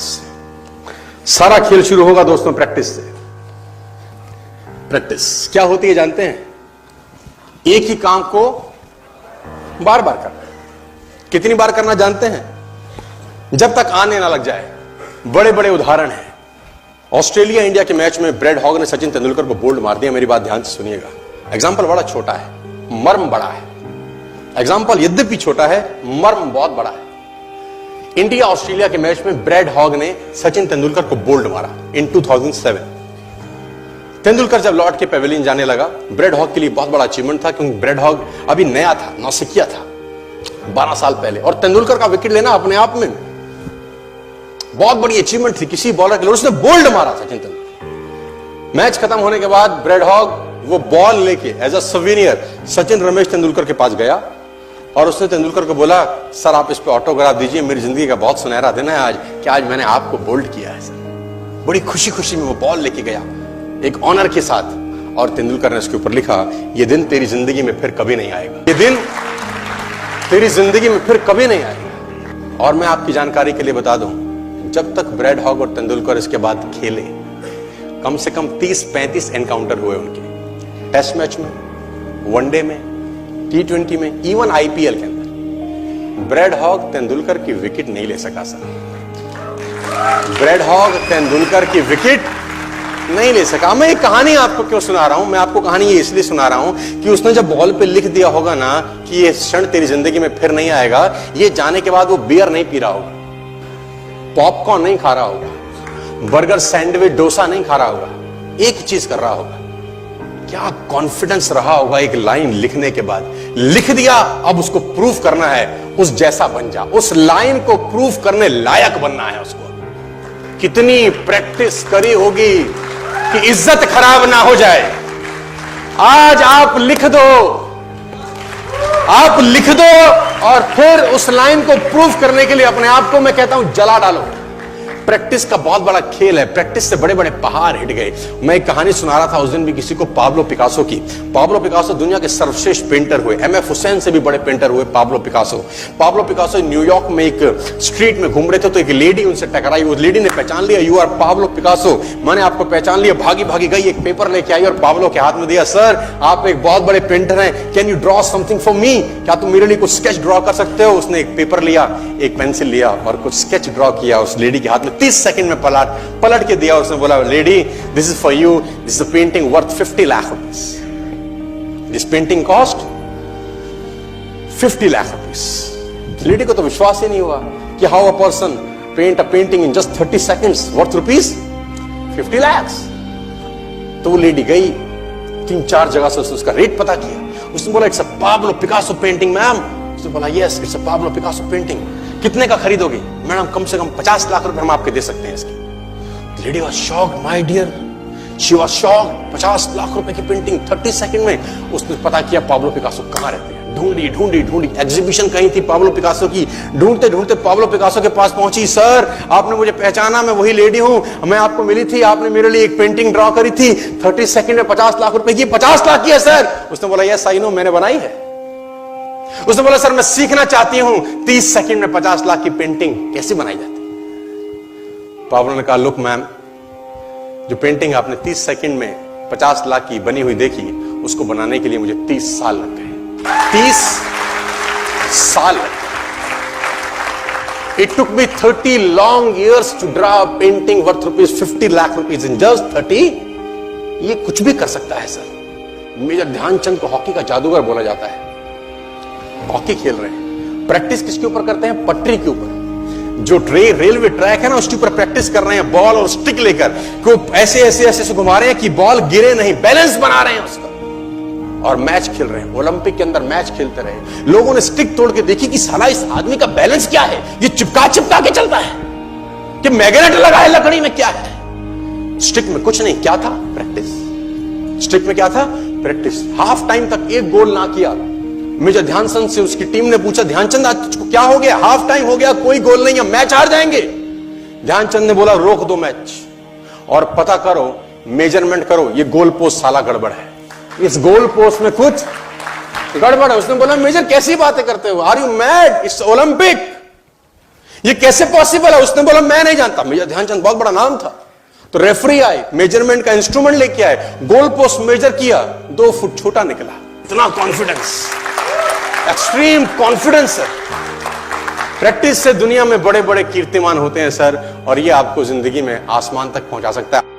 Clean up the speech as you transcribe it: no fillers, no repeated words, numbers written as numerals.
Practice. सारा खेल शुरू होगा दोस्तों प्रैक्टिस से। प्रैक्टिस क्या होती है जानते हैं? एक ही काम को बार बार करना। कितनी बार करना जानते हैं? जब तक आने ना लग जाए। बड़े बड़े उदाहरण हैं। ऑस्ट्रेलिया इंडिया के मैच में ब्रैड हॉग ने सचिन तेंदुलकर को बोल्ड मार दिया। मेरी बात ध्यान से सुनिएगा। एग्जाम्पल बड़ा छोटा है, मर्म बड़ा है। एग्जाम्पल यद्यपि छोटा है, मर्म बहुत बड़ा है। इंडिया ऑस्ट्रेलिया के मैच में ब्रैड हॉग ने सचिन तेंदुलकर को बोल्ड मारा इन 2007। तेंदुलकर जब लौट के पेविलियन जाने लगा, ब्रैड हॉग के लिए बहुत बड़ा अचीवमेंट था, क्योंकि ब्रैड हॉग अभी नया था, नौसिखिया था 12 साल पहले, और तेंदुलकर का विकेट लेना अपने आप में बहुत बड़ी अचीवमेंट थी किसी बॉलर के लिए। उसने बोल्ड मारा सचिन तेंदुलकर। मैच खत्म होने के बाद ब्रैड हॉग वो बॉल लेके as a souvenir Sachin Ramesh Tendulkar के पास गया और उसने तेंदुलकर को बोला, सर आप इस पे ऑटोग्राफ दीजिए, मेरी जिंदगी का बहुत सुनहरा दिन है आज कि आज मैंने आपको बोल्ड किया है सर। बड़ी खुशी खुशी में वो बॉल लेके गया एक ऑनर के साथ, और तेंदुलकर ने उसके ऊपर लिखा, ये दिन तेरी जिंदगी में फिर कभी नहीं आएगा, ये दिन तेरी जिंदगी में फिर कभी नहीं आएगा। और मैं आपकी जानकारी के लिए बता दूं, जब तक ब्रैड हॉग और तेंदुलकर इसके बाद खेले, कम से कम 30-35 एनकाउंटर हुए उनके, टेस्ट मैच में, वनडे में, T20 में, इवन IPL के अंदर। ब्रैड हॉग तेंदुलकर की विकेट नहीं ले सका सर। ब्रैड हॉग तेंदुलकर की विकेट नहीं ले सका। मैं ये कहानी आपको क्यों सुना रहा हूं? मैं आपको कहानी ये इसलिए सुना रहा हूं कि उसने जब बॉल पे लिख दिया होगा ना कि ये क्षण तेरी जिंदगी में फिर नहीं आएगा, ये जाने के बाद वो बियर नहीं पी रहा होगा, पॉपकॉर्न नहीं खा रहा होगा, बर्गर, सैंडविच, डोसा नहीं खा रहा होगा, एक चीज कर रहा होगा। क्या कॉन्फिडेंस रहा होगा एक लाइन लिखने के बाद। लिख दिया, अब उसको प्रूफ करना है, उस जैसा बन जा। उस लाइन को प्रूफ करने लायक बनना है उसको। कितनी प्रैक्टिस करी होगी कि इज्जत खराब ना हो जाए। आज आप लिख दो, आप लिख दो, और फिर उस लाइन को प्रूफ करने के लिए अपने आप को मैं कहता हूं जला डालो। प्रैक्टिस का बहुत बड़ा खेल है। प्रैक्टिस से बड़े बड़े पहाड़ हिट गए। मैं एक कहानी सुना रहा था उस दिन भी किसी को, पाब्लो पिकासो की। पाब्लो पिकासो दुनिया के सर्वश्रेष्ठ पेंटर हुए, MF हुसैन से भी बड़े पेंटर हुए Pablo Picasso. Pablo Picasso New York में एक स्ट्रीट में घूम रहे थे तो एक लेडी उनसे टकराई। उस लेडी ने पहचान लिया, यू आर पाब्लो पिकासो, मैंने आपको पहचान लिया। भागी भागी गई, एक पेपर लेके आई और पाब्लो के हाथ में दिया, सर आप एक बहुत बड़े पेंटर हैं, can you draw something for me? क्या तुम मेरे लिए कुछ स्केच ड्रॉ कर सकते हो? उसने एक पेपर लिया, एक पेंसिल लिया और कुछ स्केच ड्रॉ किया उस लेडी के हाथ में। 30 सेकंड में पलट के दिया। उसने बोला, lady this is for you, this is a painting worth 50 lakh rupees. This painting cost 50 lakh rupees. Lady को तो विश्वास ही नहीं हुआ कि how a person paint a painting in just 30 seconds worth rupees 50 lakh. तो वो लेडी गई, 3-4 जगह से उसका रेट पता किया। उसने बोला, it's a Pablo Picasso painting ma'am. उसने बोला, yes it's a Pablo Picasso painting. कितने का खरीदोगे? मैडम कम से कम 50 लाख रुपए हम आपके दे सकते हैं इसकी। Lady was shocked, my dear, she was shocked. 50 lakh रुपए की पेंटिंग 30 सेकंड में। उसने पता किया पाब्लो पिकासो कहां रहते हैं। ढूंढी ढूंढी ढूंढी, एग्जीबिशन कहीं थी पाब्लो पिकासो की। ढूंढते ढूंढते पाब्लो पिकासो के पास पहुंची। सर आपने मुझे पहचाना, मैं वही लेडी हूं, मैं आपको मिली थी, आपने मेरे लिए एक पेंटिंग ड्रॉ करी थी 30 सेकंड में 50 लाख रुपए की। 50 लाख की है सर? उसने बोला, यस आई नो, मैंने बनाई है। उसने बोला, सर मैं सीखना चाहती हूं 30 सेकंड में 50 लाख की पेंटिंग कैसे बनाई जाती। पाब्लो ने कहा, लुक मैम, जो पेंटिंग आपने 30 सेकंड में 50 लाख की बनी हुई देखी, उसको बनाने के लिए मुझे 30 साल लग गए। 30 साल लग गए। It took me 30 long years to draw a painting worth rupees 50 lakh rupees in just 30। ये कुछ भी कर सकता है सर। मेजर ध्यानचंद को हॉकी का जादूगर बोला जाता है। हॉकी खेल रहे हैं, प्रैक्टिस किसके ऊपर करते हैं? पटरी के ऊपर। जो रेलवे ट्रैक है ना, उसके ऊपर प्रैक्टिस कर रहे हैं, बॉल और स्टिक लेकर को ऐसे ऐसे ऐसे से घुमा रहे हैं कि बॉल गिरे नहीं, बैलेंस बना रहे हैं उसका, और मैच खेल रहे हैं। ओलंपिक के अंदर मैच खेलते रहे। लोगों ने स्टिक तोड़ के देखी कि साला इस आदमी का बैलेंस क्या है, ये चिपका चिपका के चलता है कि मैग्नेट लगा है लकड़ी में, क्या है? स्टिक में कुछ नहीं, क्या था? प्रैक्टिस। स्टिक में क्या था? प्रैक्टिस। हाफ टाइम तक एक गोल ना किया। मेजर ध्यानचंद से उसकी टीम ने पूछा, ध्यानचंद आज तुझको क्या हो गया? हाफ टाइम हो गया, कोई गोल नहीं है, मैच हार जाएंगे। ध्यानचंद ने बोला, रोक दो मैच और पता करो, मेजरमेंट करो, ये गोल पोस्ट साला गड़बड़ है, इस गोल पोस्ट में कुछ गड़बड़ है। उसने बोला, मेजर कैसी बातें करते हो? Are you mad? It's Olympic. ये कैसे पॉसिबल है? उसने बोला मैं नहीं जानता। मेजर ध्यानचंद बहुत बड़ा नाम था। तो रेफरी आए, मेजरमेंट का इंस्ट्रूमेंट लेके आए, गोल पोस्ट मेजर किया, 2 फुट छोटा निकला। इतना कॉन्फिडेंस, एक्सट्रीम कॉन्फिडेंस है। प्रैक्टिस से दुनिया में बड़े बड़े कीर्तिमान होते हैं सर, और ये आपको जिंदगी में आसमान तक पहुंचा सकता है।